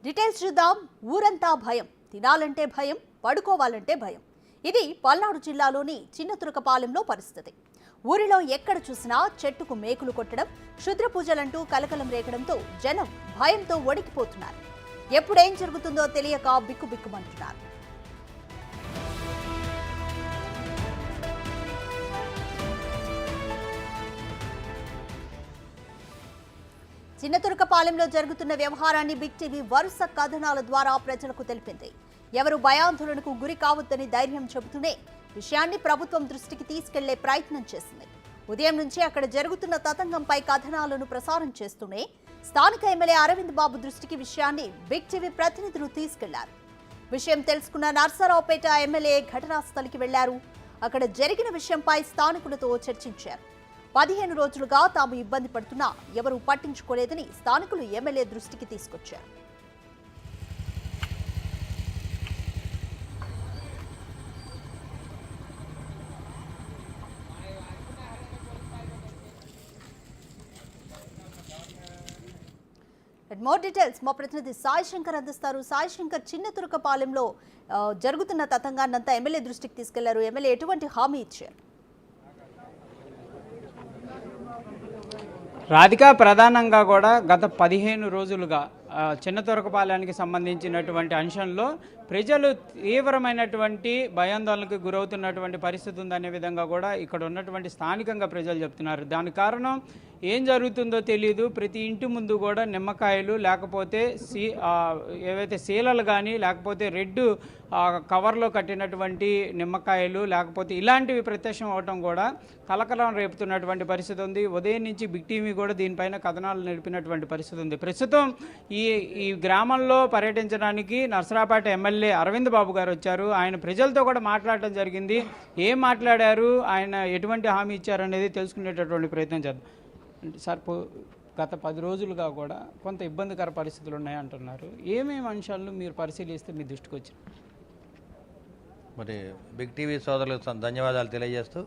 Details చూద్దాం. ఊరంతా భయం, తినాలంటే భయం, పడుకోవాలంటే భయం. ఇది పల్నాడు జిల్లాలోని చిన్నతురకపాలెంలో పరిస్థితి. ఊరిలో ఎక్కడ చూసినా చెట్టుకు మేకులు కొట్టడం, క్షుద్ర పూజలంటూ కలకలం రేగడంతో జనం భయంతో వణికిపోతున్నారు. ఎప్పుడేం జరుగుతుందో తెలియక బిక్కుబిక్కుమంటున్నారు. చిన్నతురకపాలెంలో జరుగుతున్న వ్యవహారాన్ని బిగ్ టీవీ వరుస కథనాల ద్వారా ప్రజలకు తెలిపింది. ఎవరు భయాందోళనకు గురి కావద్దని ధైర్యం చెబుతూనే విషయాన్ని ప్రభుత్వం దృష్టికి తీసుకెళ్లే ప్రయత్నం చేసింది. ఉదయం నుంచి అక్కడ జరుగుతున్న తతంగంపై కథనాలను ప్రసారం చేస్తూనే స్థానిక ఎమ్మెల్యే అరవింద్ బాబు దృష్టికి విషయాన్ని బిగ్ టీవీ ప్రతినిధులు తీసుకెళ్లారు. విషయం తెలుసుకున్న నర్సరావుపేట ఎమ్మెల్యే ఘటనా స్థలికి వెళ్లారు. అక్కడ జరిగిన విషయంపై స్థానికులతో చర్చించారు. 15 రోజులుగా తాము ఇబ్బంది పడుతున్నా ఎవరూ పట్టించుకోలేదని స్థానికులు ఎమ్మెల్యే దృష్టికి తీసుకొచ్చారు. మోర్ డీటెయిల్స్ మా ప్రతినిధి సాయి శంకర్ అందిస్తారు. సాయి శంకర్, చిన్నతురకపాలెంలో జరుగుతున్న తతంగాన్నంతా ఎమ్మెల్యే దృష్టికి తీసుకెళ్లారు. ఎమ్మెల్యే ఎటువంటి హామీ ఇచ్చారు? రాధిక, ప్రధానంగా కూడా గత 15 రోజులుగా చిన్నతురకపాలెంకి సంబంధించినటువంటి అంశంలో ప్రజలు తీవ్రమైనటువంటి భయాందోళనకు గురవుతున్నటువంటి పరిస్థితి ఉందనే విధంగా కూడా ఇక్కడ ఉన్నటువంటి స్థానికంగా ప్రజలు చెప్తున్నారు. దానికి కారణం ఏం జరుగుతుందో తెలియదు. ప్రతి ఇంటి ముందు కూడా నిమ్మకాయలు, లేకపోతే ఏవైతే శీలలు కానీ, లేకపోతే రెడ్ కవర్లో కట్టినటువంటి నిమ్మకాయలు, లేకపోతే ఇలాంటివి ప్రత్యక్షం అవటం కూడా కలకలం రేపుతున్నటువంటి పరిస్థితి ఉంది. ఉదయం నుంచి బిగ్ టీవీ కూడా దీనిపైన కథనాలు నడిపినటువంటి పరిస్థితి ఉంది. ప్రస్తుతం ఈ గ్రామంలో పర్యటించడానికి నర్సరావుపేట ఎమ్మెల్యే అరవింద్ బాబు గారు వచ్చారు. ఆయన ప్రజలతో కూడా మాట్లాడటం జరిగింది. ఏం మాట్లాడారు, ఆయన ఎటువంటి హామీ ఇచ్చారు అనేది తెలుసుకునేటటువంటి ప్రయత్నం చేద్దాం. సార్, గత 10 రోజులుగా కూడా కొంత ఇబ్బందికర పరిస్థితులు ఉన్నాయంటున్నారు. ఏమేమి అంశాలను మీరు పరిశీలిస్తే మీ దృష్టికి వచ్చారు? మరి బిగ్ టీవీ సోదరులకు ధన్యవాదాలు తెలియజేస్తూ,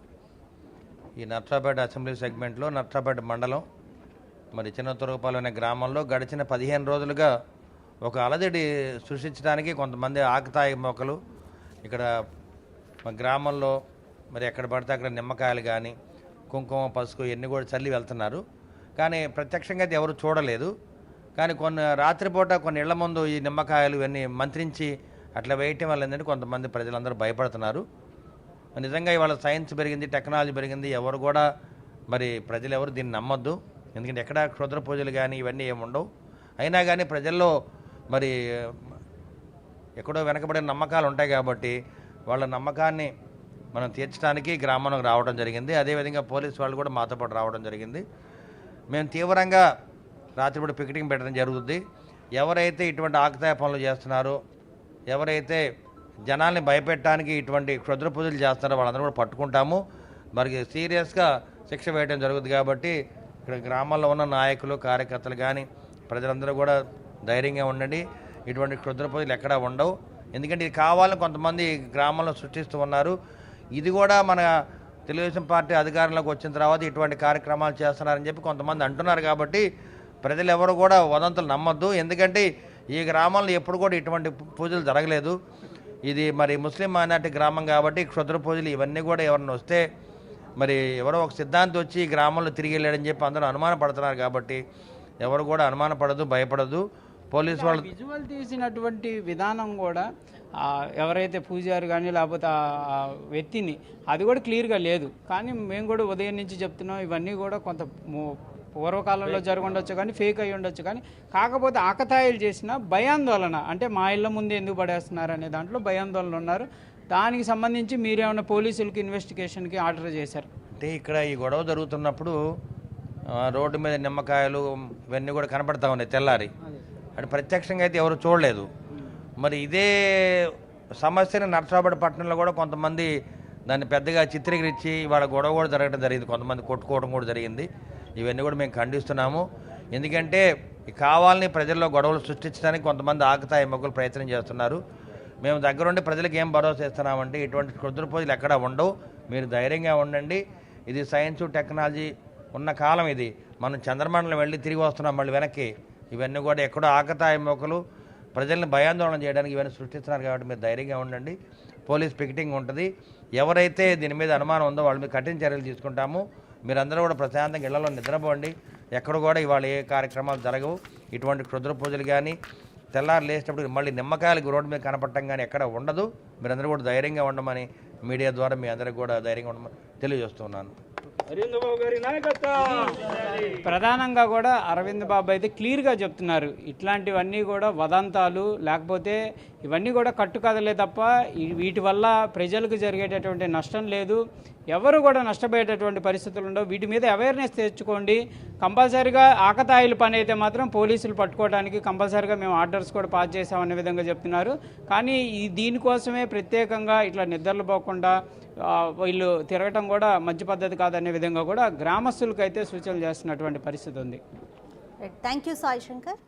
ఈ నర్సరావుపేట అసెంబ్లీ సెగ్మెంట్లో నర్సరావుపేట మండలం మరి చిన్నతురకపాలెం అనే గ్రామంలో గడిచిన 15 రోజులుగా ఒక అలజడి సృష్టించడానికి కొంతమంది ఆకతాయి మొక్కలు ఇక్కడ మా గ్రామంలో మరి ఎక్కడ పడితే అక్కడ నిమ్మకాయలు కానీ, కుంకుమ, పసుపు ఇవన్నీ కూడా చల్లి వెళ్తున్నారు. కానీ ప్రత్యక్షంగా అయితే ఎవరు చూడలేదు. కానీ రాత్రిపూట కొన్ని ఇళ్ల ముందు ఈ నిమ్మకాయలు ఇవన్నీ మంత్రించి అట్లా వేయటం వల్ల ఏంటంటే కొంతమంది ప్రజలందరూ భయపడుతున్నారు. నిజంగా ఇవాళ సైన్స్ పెరిగింది, టెక్నాలజీ పెరిగింది, ఎవరు కూడా మరి ప్రజలు ఎవరు దీన్ని నమ్మొద్దు. ఎందుకంటే ఎక్కడ క్షుద్ర పూజలు కానీ ఇవన్నీ ఏమి ఉండవు. అయినా కానీ ప్రజల్లో మరి ఎక్కడో వెనకబడిన నమ్మకాలు ఉంటాయి కాబట్టి వాళ్ళ నమ్మకాన్ని మనం తీర్చడానికి గ్రామంలోకి రావడం జరిగింది. అదేవిధంగా పోలీసు వాళ్ళు కూడా మాతో పాటు రావడం జరిగింది. మేము తీవ్రంగా రాత్రిపూట పికెటింగ్ పెట్టడం జరుగుతుంది. ఎవరైతే ఇటువంటి ఆకతాయ పనులు చేస్తున్నారో, ఎవరైతే జనాల్ని భయపెట్టడానికి ఇటువంటి క్షుద్ర పూజలు చేస్తున్నారో వాళ్ళందరూ కూడా పట్టుకుంటాము. మరి సీరియస్గా శిక్ష వేయడం జరుగుతుంది. కాబట్టి ఇక్కడ గ్రామాల్లో ఉన్న నాయకులు, కార్యకర్తలు కానీ ప్రజలందరూ కూడా ధైర్యంగా ఉండండి. ఇటువంటి క్షుద్ర పూజలు ఎక్కడా ఉండవు. ఎందుకంటే ఇది కావాలని కొంతమంది గ్రామంలో సృష్టిస్తూ ఉన్నారు. ఇది కూడా మన తెలుగుదేశం పార్టీ అధికారంలోకి వచ్చిన తర్వాత ఇటువంటి కార్యక్రమాలు చేస్తున్నారని చెప్పి కొంతమంది అంటున్నారు. కాబట్టి ప్రజలు ఎవరు కూడా వదంతులు నమ్మొద్దు. ఎందుకంటే ఈ గ్రామంలో ఎప్పుడు కూడా ఇటువంటి పూజలు జరగలేదు. ఇది మరి ముస్లిం మైనార్టీ గ్రామం కాబట్టి క్షుద్ర పూజలు ఇవన్నీ కూడా ఎవరిని వస్తే మరి ఎవరో ఒక సిద్ధాంతి వచ్చి ఈ గ్రామంలో తిరిగి వెళ్ళాడని చెప్పి అందరూ అనుమానపడుతున్నారు. కాబట్టి ఎవరు కూడా అనుమానపడదు, భయపడదు. పోలీసు వాళ్ళు విజువల్ తీసినటువంటి విధానం కూడా ఎవరైతే పూజారి కానీ లేకపోతే ఆ వ్యక్తిని అది కూడా క్లియర్గా లేదు. కానీ మేము కూడా ఉదయం నుంచి చెప్తున్నాం, ఇవన్నీ కూడా కొంత పూర్వకాలంలో జరిగి ఉండొచ్చు, కానీ ఫేక్ అయి ఉండొచ్చు. కానీ కాకపోతే ఆకతాయిలు చేసిన భయాందోళన, అంటే మా ఇళ్ళ ముందు ఎందుకు పడేస్తున్నారు అనే దాంట్లో భయాందోళన ఉన్నారు. దానికి సంబంధించి మీరేమైనా పోలీసులకి ఇన్వెస్టిగేషన్కి ఆర్డర్ చేశారు? అంటే ఇక్కడ ఈ గొడవ జరుగుతున్నప్పుడు రోడ్డు మీద నిమ్మకాయలు ఇవన్నీ కూడా కనపడతా ఉన్నాయి తెల్లారి. అంటే ప్రత్యక్షంగా అయితే ఎవరు చూడలేదు. మరి ఇదే సమస్యని నర్సరావుపేట పట్టణంలో కూడా కొంతమంది దాన్ని పెద్దగా చిత్రీకరించి వాళ్ళ గొడవ కూడా జరగడం జరిగింది. కొంతమంది కొట్టుకోవడం కూడా జరిగింది. ఇవన్నీ కూడా మేము ఖండిస్తున్నాము. ఎందుకంటే కావాలని ప్రజల్లో గొడవలు సృష్టించడానికి కొంతమంది ఆకతాయి మొక్కలు ప్రయత్నం చేస్తున్నారు. మేము దగ్గరుండి ప్రజలకు ఏం భరోసా ఇస్తున్నామంటే ఇటువంటి క్షుద్ర పూజలు ఎక్కడా ఉండవు. మీరు ధైర్యంగా ఉండండి. ఇది సైన్స్, టెక్నాలజీ ఉన్న కాలం ఇది. మనం చంద్రమండలం వెళ్ళి తిరిగి వస్తున్నాం మళ్ళీ వెనక్కి. ఇవన్నీ కూడా ఎక్కడో ఆకతాయి మొక్కలు ప్రజల్ని భయాందోళన చేయడానికి ఇవన్నీ సృష్టిస్తున్నారు కాబట్టి మీరు ధైర్యంగా ఉండండి. పోలీస్ పికెటింగ్ ఉంటుంది. ఎవరైతే దీని మీద అనుమానం ఉందో వాళ్ళ మీద కఠిన చర్యలు తీసుకుంటాము. మీరందరూ కూడా ప్రశాంతంగా ఇళ్లలో నిద్రపోండి. ఎక్కడ కూడా ఇవాళ ఏ కార్యక్రమాలు జరగవు. ఇటువంటి క్షుద్ర పూజలు కానీ తెల్లారు లేచినప్పుడు మళ్ళీ నిమ్మకాయలకు రోడ్డు మీద కనపడటం కానీ ఎక్కడ ఉండదు. మీరందరూ కూడా ధైర్యంగా ఉండమని మీడియా ద్వారా మీ అందరికీ కూడా ధైర్యంగా ఉండమని తెలియజేస్తున్నాను. ప్రధానంగా కూడా అరవింద్ బాబు అయితే క్లియర్గా చెప్తున్నారు, ఇట్లాంటివన్నీ కూడా వదంతాలు, లేకపోతే ఇవన్నీ కూడా కట్టుకథలే తప్ప వీటి వల్ల ప్రజలకు జరిగేటటువంటి నష్టం లేదు, ఎవరు కూడా నష్టపోయేటటువంటి పరిస్థితులు ఉండవు. వీటి మీద అవేర్నెస్ తెచ్చుకోండి. కంపల్సరీగా ఆకతాయిల పని అయితే మాత్రం పోలీసులు పట్టుకోవడానికి కంపల్సరీగా మేము ఆర్డర్స్ కూడా పాస్ చేసామనే విధంగా చెప్తున్నారు. కానీ దీనికోసమే ప్రత్యేకంగా ఇట్లా నిద్రలు పోకుండా వీళ్ళు తిరగటం కూడా మంచి పద్ధతి కాదనే విధంగా కూడా గ్రామస్తులకు అయితే సూచనలు చేస్తున్నటువంటి పరిస్థితి ఉంది. Thank you Sai Shankar.